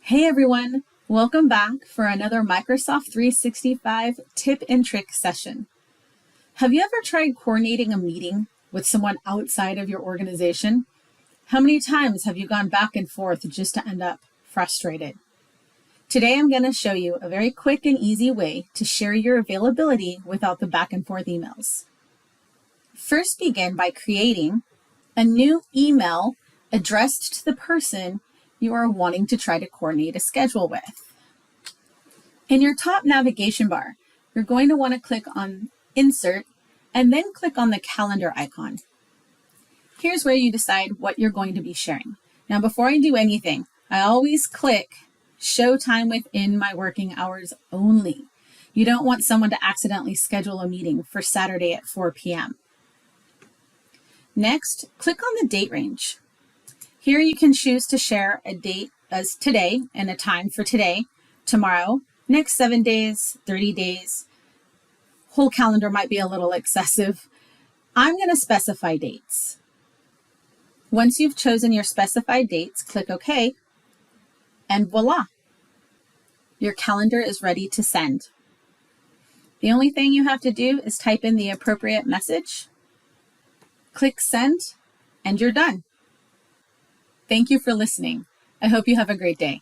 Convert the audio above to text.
Hey everyone, welcome back for another Microsoft 365 tip and trick session. Have you ever tried coordinating a meeting with someone outside of your organization? How many times have you gone back and forth just to end up frustrated? Today I'm going to show you a very quick and easy way to share your availability without the back and forth emails. First, begin by creating a new email addressed to the person you are wanting to try to coordinate a schedule with. In your top navigation bar, you're going to want to click on Insert and then click on the calendar icon. Here's where you decide what you're going to be sharing. Now, before I do anything, I always click Show time within my working hours only. You don't want someone to accidentally schedule a meeting for Saturday at 4 p.m. Next, click on the date range. Here you can choose to share a date as today and a time for today, tomorrow, next 7 days, 30 days. Whole calendar might be a little excessive. I'm going to specify dates. Once you've chosen your specified dates, click OK, and voila, your calendar is ready to send. The only thing you have to do is type in the appropriate message, click send, and you're done. Thank you for listening. I hope you have a great day.